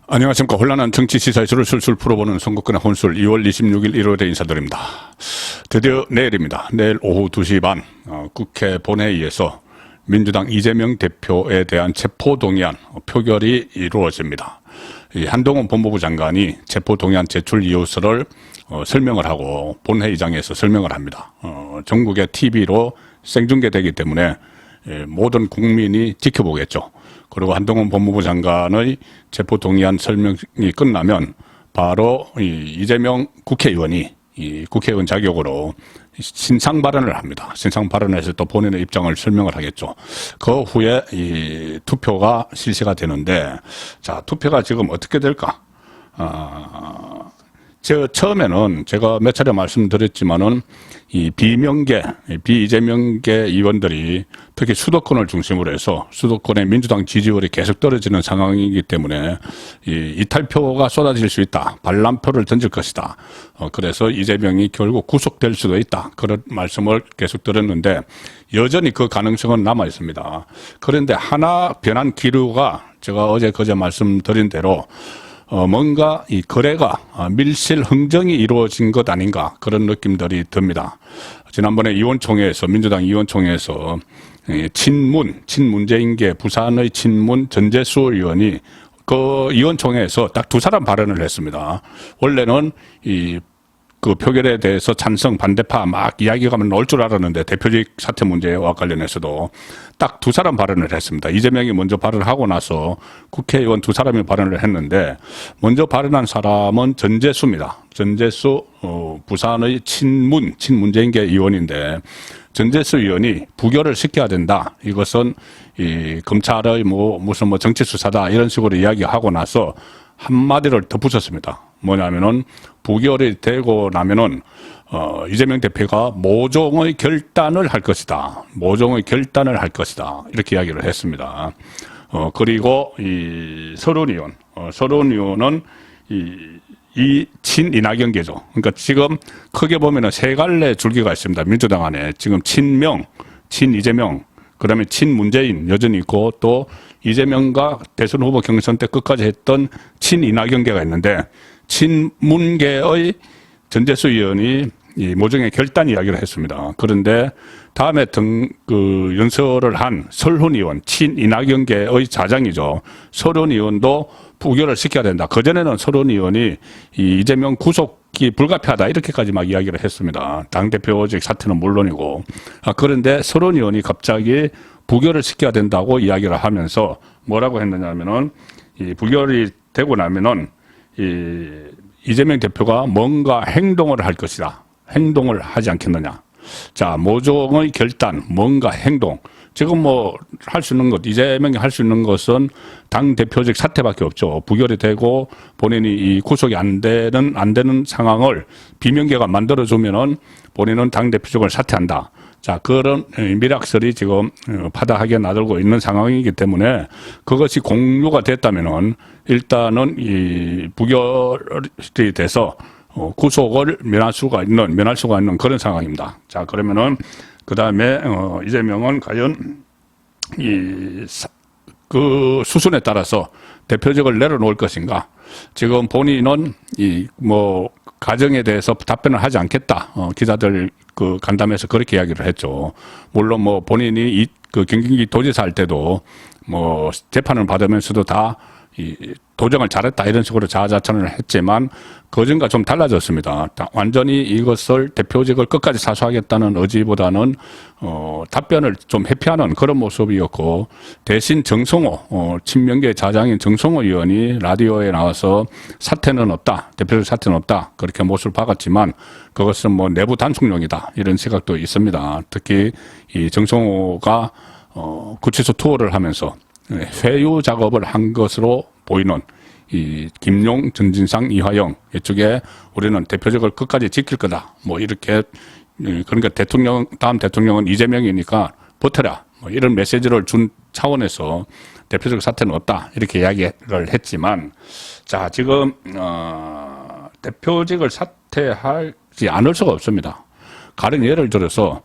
안녕하십니까. 혼란한 정치 시사이슈를 술술 풀어보는 선거권의 혼술 2월 26일 일요일에 인사드립니다. 드디어 내일입니다. 내일 오후 2시 반 국회 본회의에서 민주당 이재명 대표에 대한 체포동의안 표결이 이루어집니다. 한동훈 법무부 장관이 체포동의안 제출 이유서를 설명을 하고 본회의장에서 설명을 합니다. 전국의 TV로 생중계되기 때문에 모든 국민이 지켜보겠죠. 그리고 한동훈 법무부 장관의 체포동의안 설명이 끝나면 바로 이재명 국회의원이 국회의원 자격으로 신상 발언을 합니다. 신상 발언에서 또 본인의 입장을 설명을 하겠죠. 그 후에 이 투표가 실시가 되는데, 자, 투표가 지금 어떻게 될까? 처음에는 제가 몇 차례 말씀드렸지만은 이 비이재명계 의원들이 특히 수도권을 중심으로 해서 수도권의 민주당 지지율이 계속 떨어지는 상황이기 때문에 이탈표가 쏟아질 수 있다. 반란표를 던질 것이다. 그래서 이재명이 결국 구속될 수도 있다. 그런 말씀을 계속 들었는데 여전히 그 가능성은 남아 있습니다. 그런데 하나 변한 기류가 제가 어제 말씀드린 대로 뭔가 이 거래가 밀실 흥정이 이루어진 것 아닌가 그런 느낌들이 듭니다. 지난번에 의원총회에서 민주당 의원총회에서 친문재인계 부산의 친문 전재수 의원이 그 의원총회에서 딱 두 사람 발언을 했습니다. 원래는 그 표결에 대해서 찬성 반대파 막 이야기가 나올 줄 알았는데 대표직 사퇴 문제와 관련해서도 딱 두 사람 발언을 했습니다. 이재명이 먼저 발언하고 나서 국회의원 두 사람이 발언을 했는데 먼저 발언한 사람은 전재수입니다. 전재수 부산의 친문재인계 의원인데 전재수 의원이 부결을 시켜야 된다. 이것은 이 검찰의 무슨 정치 수사다 이런 식으로 이야기하고 나서 한마디를 덧붙였습니다. 뭐냐면은 부결이 되고 나면은 이재명 대표가 모종의 결단을 할 것이다. 모종의 결단을 할 것이다. 이렇게 이야기를 했습니다. 그리고 이 서른 의원은 이 친이낙연계죠. 그러니까 지금 크게 보면은 세 갈래 줄기가 있습니다. 민주당 안에 지금 친이재명, 그다음에 친문재인 여전히 있고 또 이재명과 대선 후보 경선 때 끝까지 했던 친이낙연계가 있는데 친문계의 전재수 의원이 이 모종의 결단 이야기를 했습니다. 그런데 다음에 연설을 한 설훈 의원, 친이낙연계의 자장이죠. 설훈 의원도 부결을 시켜야 된다. 그전에는 설훈 의원이 이재명 구속이 불가피하다 이렇게까지 막 이야기를 했습니다. 당대표직 사퇴는 물론이고. 그런데 설훈 의원이 갑자기 부결을 시켜야 된다고 이야기를 하면서 뭐라고 했느냐 하면은 이 부결이 되고 나면은 이재명 대표가 뭔가 행동을 할 것이다. 행동을 하지 않겠느냐. 자, 모종의 결단, 뭔가 행동. 지금 할 수 있는 것, 이재명이 할 수 있는 것은 당대표직 사퇴밖에 없죠. 부결이 되고 본인이 이 구속이 안 되는 상황을 비명계가 만들어주면은 본인은 당대표직을 사퇴한다. 자, 그런 미락설이 지금 파다하게 나돌고 있는 상황이기 때문에 그것이 공유가 됐다면은 일단은 이 부결이 돼서 구속을 면할 수가 있는 그런 상황입니다. 자, 그러면은 그 다음에 이재명은 과연 그 수순에 따라서 대표직을 내려놓을 것인가? 지금 본인은 가정에 대해서 답변을 하지 않겠다. 기자들 간담회에서 그렇게 이야기를 했죠. 물론 본인이 경기도 도지사 할 때도 재판을 받으면서도 다 도정을 잘했다 이런 식으로 자아자찬을 했지만 그전과 좀 달라졌습니다. 완전히 이것을 대표직을 끝까지 사수하겠다는 의지보다는 답변을 좀 회피하는 그런 모습이었고 대신 정성호 친명계 자장인 정성호 의원이 라디오에 나와서 사퇴는 없다. 대표직 사퇴는 없다. 그렇게 못을 박았지만 그것은 내부 단속용이다. 이런 생각도 있습니다. 특히 이 정성호가 구치소 투어를 하면서 회유 작업을 한 것으로 보이는 이 김용, 전진상, 이화영 이쪽에 우리는 대표직을 끝까지 지킬 거다. 이렇게 그러니까 다음 대통령은 이재명이니까 버텨라. 이런 메시지를 준 차원에서 대표적 사퇴는 없다. 이렇게 이야기를 했지만 자, 지금 대표직을 사퇴하지 않을 수가 없습니다. 가령 예를 들어서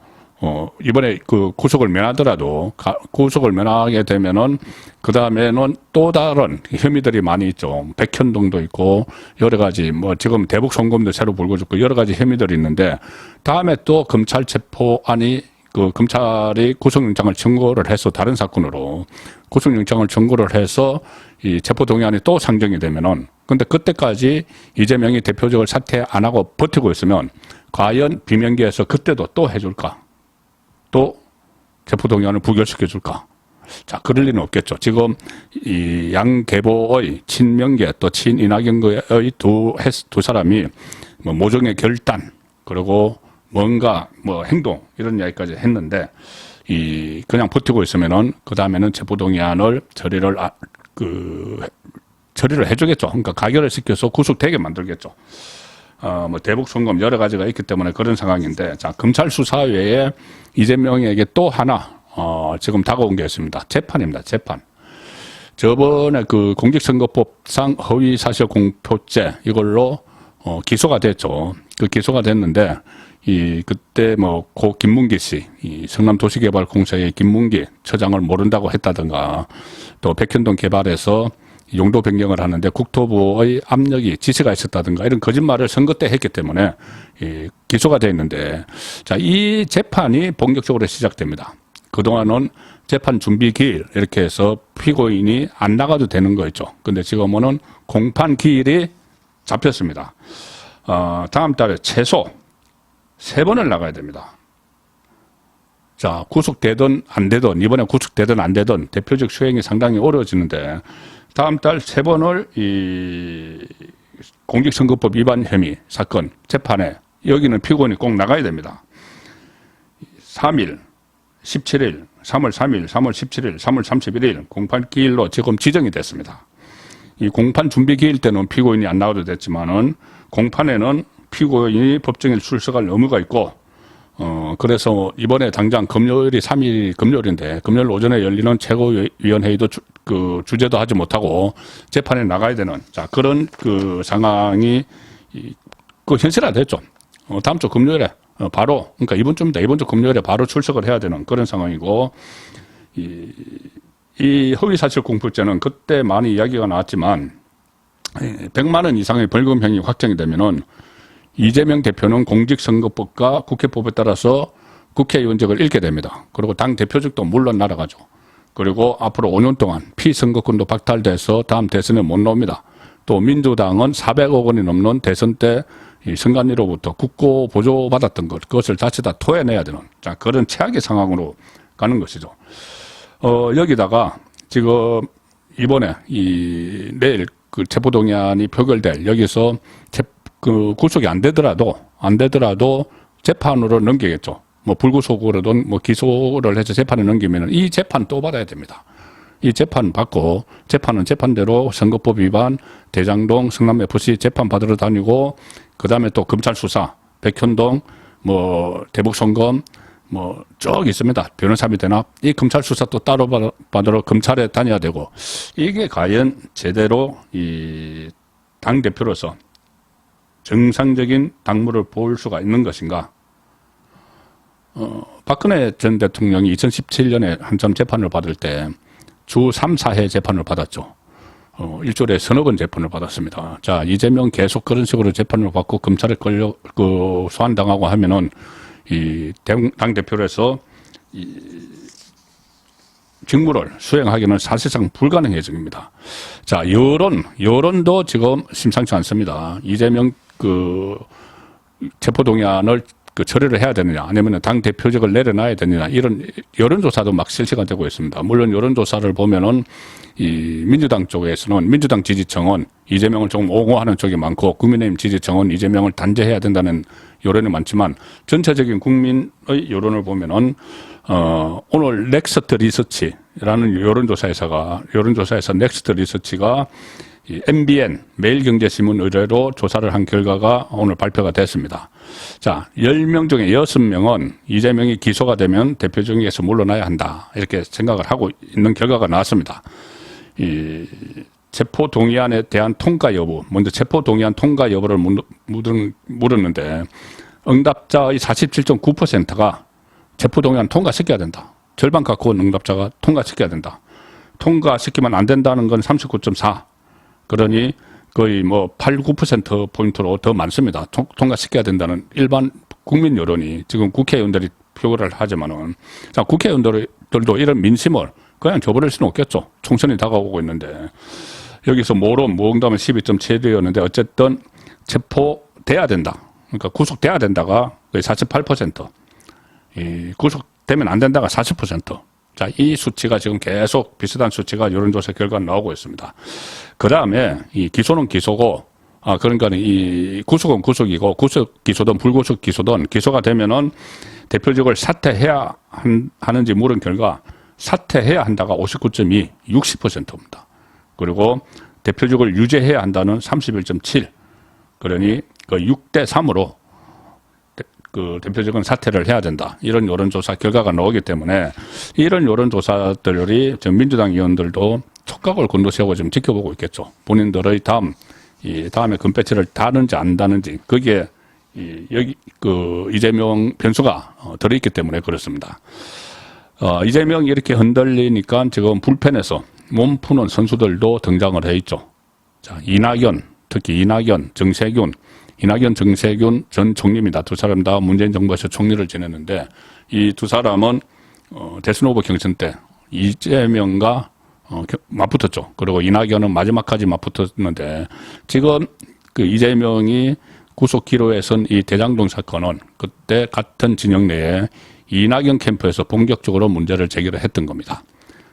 이번에 그 구속을 면하더라도 구속을 면하게 되면은 그 다음에는 또 다른 혐의들이 많이 있죠. 백현동도 있고 여러 가지 뭐 지금 대북 송금도 새로 불거졌고 여러 가지 혐의들이 있는데 다음에 또 검찰 체포안이 그 검찰이 구속영장을 청구를 해서 다른 사건으로 구속영장을 청구를 해서 이 체포동의안이 또 상정이 되면은 근데 그때까지 이재명이 대표직을 사퇴 안 하고 버티고 있으면 과연 비명계에서 그때도 또 해줄까? 또 체포동의안을 부결시켜줄까? 자, 그럴 리는 없겠죠. 지금 이 양계보의 친명계 또 친이낙연계의 두 사람이 뭐 모종의 결단 그리고 뭔가 뭐 행동 이런 이야기까지 했는데 그냥 버티고 있으면은 그 다음에는 체포동의안을 처리를 해주겠죠. 그러니까 가결을 시켜서 구속되게 만들겠죠. 뭐 대북 송금 여러 가지가 있기 때문에 그런 상황인데 자 검찰 수사 외에 이재명에게 또 하나 지금 다가온 게 있습니다. 재판입니다. 재판. 저번에 그 공직선거법상 허위사실 공표죄 이걸로 기소가 됐죠. 그 기소가 됐는데 그때 뭐 고 김문기 씨, 이 성남도시개발공사의 김문기 처장을 모른다고 했다든가 또 백현동 개발에서 용도 변경을 하는데 국토부의 압력이 지시가 있었다든가 이런 거짓말을 선거 때 했기 때문에 기소가 돼 있는데 자, 이 재판이 본격적으로 시작됩니다. 그동안은 재판 준비 기일 이렇게 해서 피고인이 안 나가도 되는 거였죠. 근데 지금은 공판 기일이 잡혔습니다. 다음 달에 최소 3번을 나가야 됩니다. 자, 구속되든 안 되든 이번에 구속되든 안 되든 대표적 수행이 상당히 어려워지는데 다음 달 3번을 이 공직선거법 위반 혐의 사건 재판에 여기는 피고인이 꼭 나가야 됩니다. 3일, 17일, 3월 3일, 3월 17일, 3월 31일 공판 기일로 지금 지정이 됐습니다. 이 공판 준비 기일 때는 피고인이 안 나와도 됐지만은 공판에는 피고인이 법정에 출석할 의무가 있고 그래서 이번에 당장 금요일이 3일 금요일인데 금요일 오전에 열리는 최고위원회의도 주재도 하지 못하고 재판에 나가야 되는 자 그런 그 상황이 현실화됐죠. 다음 주 금요일에 바로 그러니까 이번 주 금요일에 바로 출석을 해야 되는 그런 상황이고 이 허위사실 공표죄는 그때 많이 이야기가 나왔지만 100만 원 이상의 벌금형이 확정이 되면은 이재명 대표는 공직선거법과 국회법에 따라서 국회의원직을 잃게 됩니다. 그리고 당 대표직도 물론 날아가죠. 그리고 앞으로 5년 동안 피선거권도 박탈돼서 다음 대선에 못 나옵니다. 또 민주당은 400억 원이 넘는 대선 때 선관위로부터 국고 보조받았던 그것을 다시 다 토해내야 되는 자 그런 최악의 상황으로 가는 것이죠. 여기다가 지금 이번에 내일 그 체포동의안이 표결될 여기서 구속이 안 되더라도 재판으로 넘기겠죠. 뭐 불구속으로든 뭐 기소를 해서 재판에 넘기면 이 재판 또 받아야 됩니다. 이 재판 받고 재판은 재판대로 선거법 위반 대장동 성남FC 재판 받으러 다니고 그다음에 또 검찰 수사 백현동 뭐 대북 송금 뭐 쭉 있습니다. 변호사비 대납 이 검찰 수사 또 따로 받으러 검찰에 다녀야 되고 이게 과연 제대로 이 당 대표로서 정상적인 당무를 볼 수가 있는 것인가? 박근혜 전 대통령이 2017년에 한참 재판을 받을 때 주 3, 4회 재판을 받았죠. 일주일에 서너 번 재판을 받았습니다. 자, 이재명 계속 그런 식으로 재판을 받고 검찰에 소환당하고 하면은 이 당대표로서 직무를 수행하기는 사실상 불가능해집니다. 자, 여론도 지금 심상치 않습니다. 이재명 체포동의안을 처리를 해야 되느냐, 아니면 당 대표직을 내려놔야 되느냐, 이런 여론조사도 막 실시간되고 있습니다. 물론 여론조사를 보면은 이 민주당 쪽에서는 민주당 지지층은 이재명을 조금 옹호하는 쪽이 많고 국민의힘 지지층은 이재명을 단죄해야 된다는 여론이 많지만 전체적인 국민의 여론을 보면은 오늘 넥스트 리서치라는 여론조사에서 넥스트 리서치가 이 MBN 매일경제신문 의뢰로 조사를 한 결과가 오늘 발표가 됐습니다. 자, 10명 중에 6명은 이재명이 기소가 되면 대표직에서 물러나야 한다. 이렇게 생각을 하고 있는 결과가 나왔습니다. 이 체포동의안에 대한 통과 여부, 먼저 체포동의안 통과 여부를 물었는데 응답자의 47.9%가 체포동의안 통과시켜야 된다. 절반 갖고 온 응답자가 통과시켜야 된다. 통과시키면 안 된다는 건 39.4. 그러니 거의 뭐 8, 9%포인트로 더 많습니다. 통과시켜야 된다는 일반 국민 여론이 지금 국회의원들이 표결을 하지만은, 자, 국회의원들도 이런 민심을 그냥 줘버릴 수는 없겠죠. 총선이 다가오고 있는데. 여기서 모응답은 12.7이었는데 어쨌든 체포돼야 된다. 그러니까 구속돼야 된다가 거의 48%. 구속되면 안 된다가 40%. 자, 이 수치가 지금 계속 비슷한 수치가 여론조사 결과 나오고 있습니다. 그 다음에 이 기소는 기소고, 그러니까 이 구속은 구속이고, 구속 기소든 불구속 기소든 기소가 되면은 대표직을 사퇴해야 하는지 물은 결과 사퇴해야 한다가 59.2, 60%입니다. 그리고 대표직을 유지해야 한다는 31.7. 그러니 그 6대 3으로 그 대표적인 사퇴를 해야 된다. 이런 여론조사 결과가 나오기 때문에 이런 여론조사들이 지금 민주당 의원들도 촉각을 곤두세우고 지금 지켜보고 있겠죠. 본인들의 다음에 금배치를 다는지 안 다는지 거기에 여기 그 이재명 변수가 들어있기 때문에 그렇습니다. 이재명이 이렇게 흔들리니까 지금 불펜에서 몸 푸는 선수들도 등장을 해 있죠. 자, 이낙연, 특히 이낙연, 정세균 전 총리입니다. 두 사람 다 문재인 정부에서 총리를 지냈는데 이 두 사람은 대선 후보 경선 때 이재명과 맞붙었죠. 그리고 이낙연은 마지막까지 맞붙었는데 지금 그 이재명이 구속 기로에 선 이 대장동 사건은 그때 같은 진영 내에 이낙연 캠프에서 본격적으로 문제를 제기를 했던 겁니다.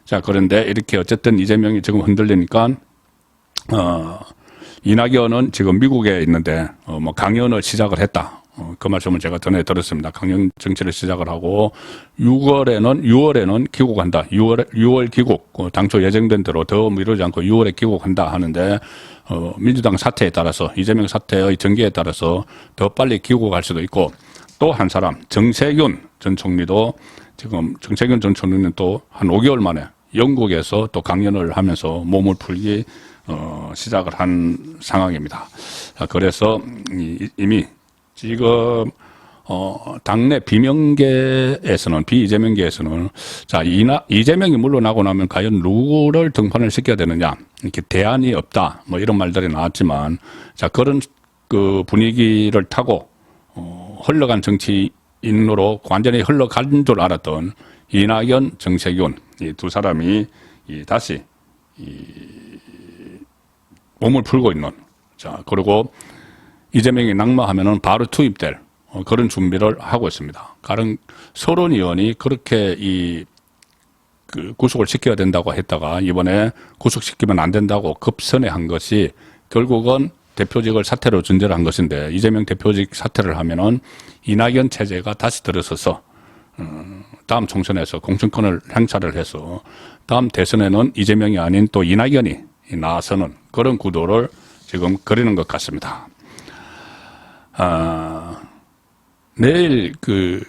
자, 그런데 이렇게 어쨌든 이재명이 지금 흔들리니까 이낙연은 지금 미국에 있는데 뭐 강연을 시작을 했다. 그 말씀을 제가 전에 들었습니다. 강연 정치를 시작을 하고 6월에는 귀국한다. 6월 귀국. 당초 예정된 대로 더 미루지 않고 6월에 귀국한다 하는데 민주당 사태에 따라서 이재명 사태의 전개에 따라서 더 빨리 귀국할 수도 있고 또 한 사람 정세균 전 총리도 지금 정세균 전 총리는 또 한 5개월 만에 영국에서 또 강연을 하면서 몸을 풀기 시작을 한 상황입니다. 그래서 이미 지금 당내 비명계에서는 비이재명계에서는 자 이재명이 물러나고 나면 과연 누구를 등판을 시켜야 되느냐 이렇게 대안이 없다 뭐 이런 말들이 나왔지만 자 그런 그 분위기를 타고 흘러간 정치인으로 완전히 흘러간 줄 알았던 이낙연, 정세균 이 두 사람이 다시 몸을 풀고 있는 자 그리고 이재명이 낙마하면은 바로 투입될 그런 준비를 하고 있습니다. 가령 서른 의원이 그렇게 그 구속을 시켜야 된다고 했다가 이번에 구속시키면 안 된다고 급선회한 것이 결국은 대표직을 사퇴로 전제를 한 것인데 이재명 대표직 사퇴를 하면은 이낙연 체제가 다시 들어서서 다음 총선에서 공천권을 행사를 해서 다음 대선에는 이재명이 아닌 또 이낙연이 나서는 그런 구도를 지금 그리는 것 같습니다. 내일 그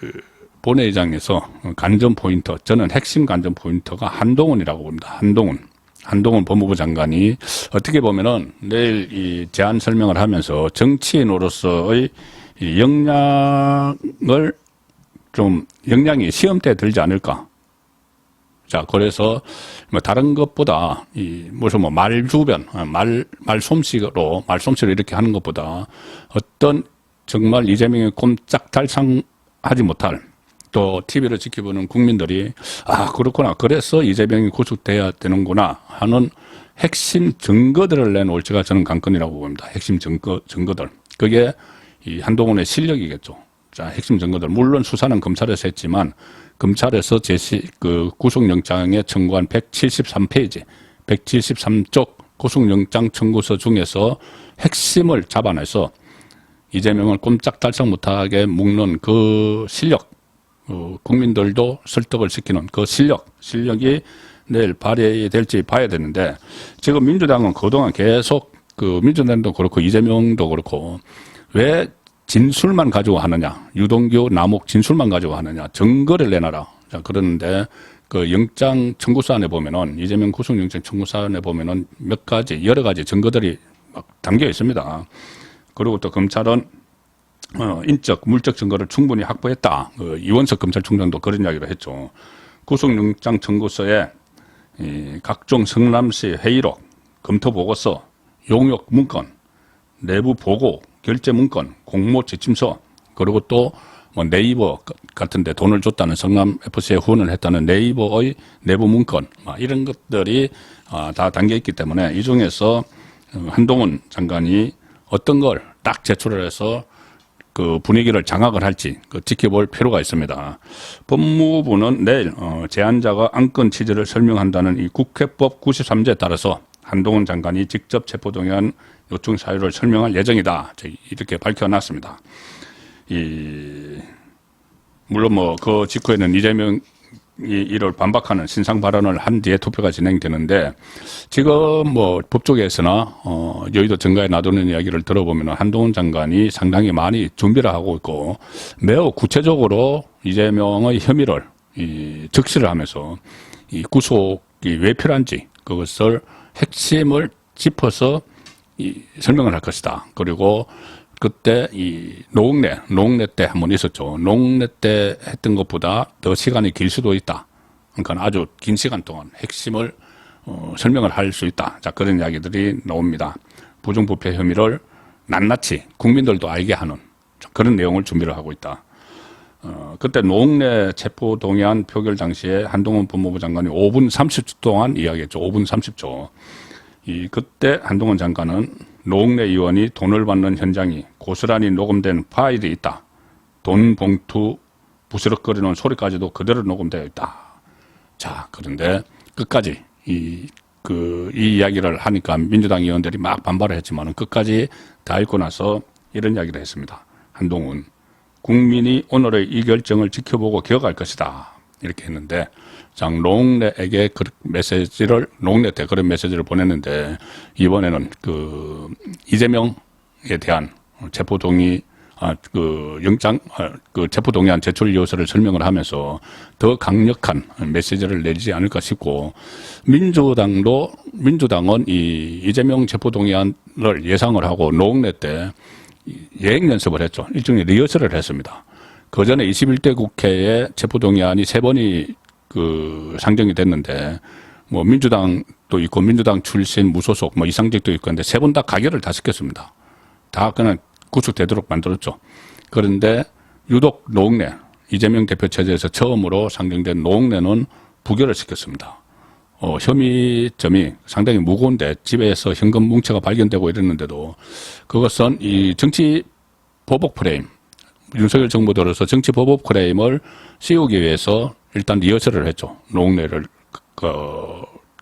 본회의장에서 관전 포인트, 저는 핵심 관전 포인트가 한동훈이라고 봅니다. 한동훈 법무부 장관이 어떻게 보면은 내일 이 제안 설명을 하면서 정치인으로서의 역량이 시험대에 들지 않을까. 자, 그래서 뭐 다른 것보다 무슨 뭐 말주변, 말솜씨로 이렇게 하는 것보다 어떤 정말 이재명이 꼼짝달싹하지 못할 또 TV를 지켜보는 국민들이 그렇구나. 그래서 이재명이 구속돼야 되는구나 하는 핵심 증거들을 내놓을지가 저는 관건이라고 봅니다. 핵심 증거들. 그게 이 한동훈의 실력이겠죠. 자, 핵심 증거들. 물론 수사는 검찰에서 했지만 검찰에서 그 구속영장에 청구한 173페이지, 173쪽 구속영장 청구서 중에서 핵심을 잡아내서 이재명을 꼼짝달싹 못하게 묶는 그 실력, 국민들도 설득을 시키는 그 실력이 내일 발휘될지 봐야 되는데 지금 민주당은 그동안 계속 민주당도 그렇고 이재명도 그렇고 왜 진술만 가지고 하느냐. 유동규, 남욱 진술만 가지고 하느냐. 증거를 내놔라. 자, 그러는데 그 영장 청구서안에 보면은 이재명 구속영장 청구서안에 보면은 여러 가지 증거들이 막 담겨 있습니다. 그리고 또 검찰은 인적, 물적 증거를 충분히 확보했다. 이원석 검찰총장도 그런 이야기를 했죠. 구속영장 청구서에 각종 성남시 회의록, 검토 보고서, 용역 문건, 내부 보고, 결재 문건, 공모 지침서, 그리고 또 뭐 네이버 같은데 돈을 줬다는 성남 FC에 후원을 했다는 네이버의 내부 문건, 이런 것들이 다 담겨 있기 때문에 이 중에서 한동훈 장관이 어떤 걸 딱 제출을 해서 그 분위기를 장악을 할지 지켜볼 필요가 있습니다. 법무부는 내일 제안자가 안건 취지를 설명한다는 이 국회법 93조에 따라서 한동훈 장관이 직접 체포동의안 요청 사유를 설명할 예정이다. 이렇게 밝혀놨습니다. 물론 뭐 그 직후에는 이재명이 이를 반박하는 신상 발언을 한 뒤에 투표가 진행되는데 지금 뭐 법조계에서나 여의도 정가에 놔두는 이야기를 들어보면 한동훈 장관이 상당히 많이 준비를 하고 있고 매우 구체적으로 이재명의 혐의를 적시를 하면서 이 구속이 왜 필요한지 그것을 핵심을 짚어서 설명을 할 것이다. 그리고 그때 노웅래 때 한번 있었죠. 노웅래 때 했던 것보다 더 시간이 길 수도 있다. 그러니까 아주 긴 시간 동안 핵심을 설명을 할 수 있다. 자, 그런 이야기들이 나옵니다. 부정부패 혐의를 낱낱이 국민들도 알게 하는 그런 내용을 준비를 하고 있다. 그때 노웅래 체포동의안 표결 당시에 한동훈 법무부 장관이 5분 30초 동안 이야기했죠. 5분 30초. 그때 한동훈 장관은 노웅래 의원이 돈을 받는 현장이 고스란히 녹음된 파일이 있다. 돈 봉투 부스럭거리는 소리까지도 그대로 녹음되어 있다. 자, 그런데 끝까지 이 이야기를 하니까 민주당 의원들이 막 반발을 했지만 끝까지 다 읽고 나서 이런 이야기를 했습니다. 한동훈, 국민이 오늘의 이 결정을 지켜보고 기억할 것이다. 이렇게 했는데, 장 노웅래에게 노웅래 때 그런 메시지를 보냈는데, 이번에는 이재명에 대한 체포동의안 제출 요소를 설명을 하면서 더 강력한 메시지를 내지 않을까 싶고, 민주당은 이 이재명 체포동의안을 예상을 하고 노웅래 때 예행 연습을 했죠. 일종의 리허설을 했습니다. 그 전에 21대 국회에 체포동의안이 3번이 상정이 됐는데, 뭐 민주당도 있고 민주당 출신 무소속 이상직도 있고 했는데 3번 다 가결을 다 시켰습니다. 다 그냥 구속되도록 만들었죠. 그런데 유독 노웅래, 이재명 대표 체제에서 처음으로 상정된 노웅래는 부결을 시켰습니다. 혐의점이 상당히 무거운데 집에서 현금 뭉쳐가 발견되고 이랬는데도 그것은 이 정치 보복 프레임, 윤석열 정부 들어서 정치 보복 프레임을 씌우기 위해서 일단 리허설을 했죠. 노웅래를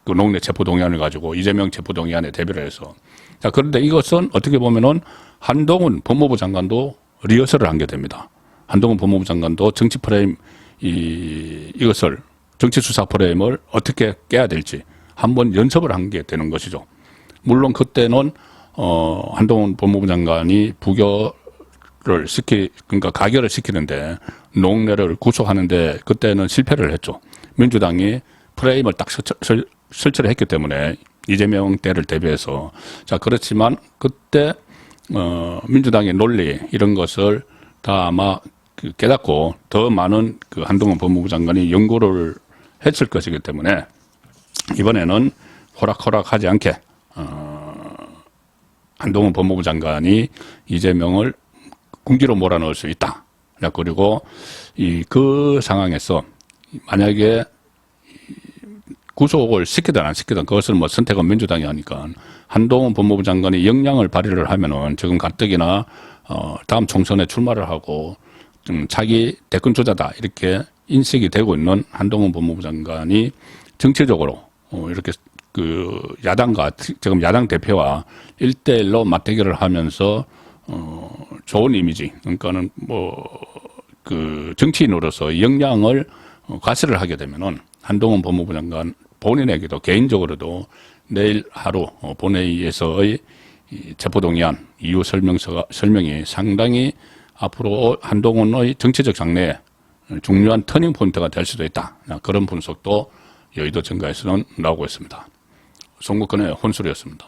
노웅래 체포동의안을 가지고 이재명 체포동의안에 대비를 해서. 자, 그런데 이것은 어떻게 보면은 한동훈 법무부 장관도 리허설을 한 게 됩니다. 한동훈 법무부 장관도 정치 프레임 이것을 정치 수사 프레임을 어떻게 깨야 될지 한번 연습을 한 게 되는 것이죠. 물론 그때는 한동훈 법무부 장관이 그러니까 가결을 시키는데 노웅래를 구속하는데 그때는 실패를 했죠. 민주당이 프레임을 딱 설치를 했기 때문에 이재명 때를 대비해서. 자, 그렇지만 그때 민주당의 논리 이런 것을 다 아마 깨닫고 더 많은 한동훈 법무부 장관이 연구를 했을 것이기 때문에 이번에는 호락호락하지 않게 한동훈 법무부 장관이 이재명을 궁지로 몰아넣을 수 있다. 그리고 그 상황에서 만약에 구속을 시키든 안 시키든 그것을 뭐 선택은 민주당이 하니까 한동훈 법무부 장관이 역량을 발휘를 하면은 지금 가뜩이나 다음 총선에 출마를 하고 좀 자기 대권 주자다 이렇게 인식이 되고 있는 한동훈 법무부 장관이 정치적으로 이렇게 야당과 지금 야당 대표와 1대1로 맞대결을 하면서 좋은 이미지, 그러니까는 정치인으로서 역량을 과시를 하게 되면은 한동훈 법무부 장관 본인에게도 개인적으로도 내일 하루 본회의에서의 체포동의안 이유 설명이 상당히 앞으로 한동훈의 정치적 장래에 중요한 터닝 포인트가 될 수도 있다. 그런 분석도 여의도 정가에서는 나오고 있습니다. 송국근의 혼술이었습니다.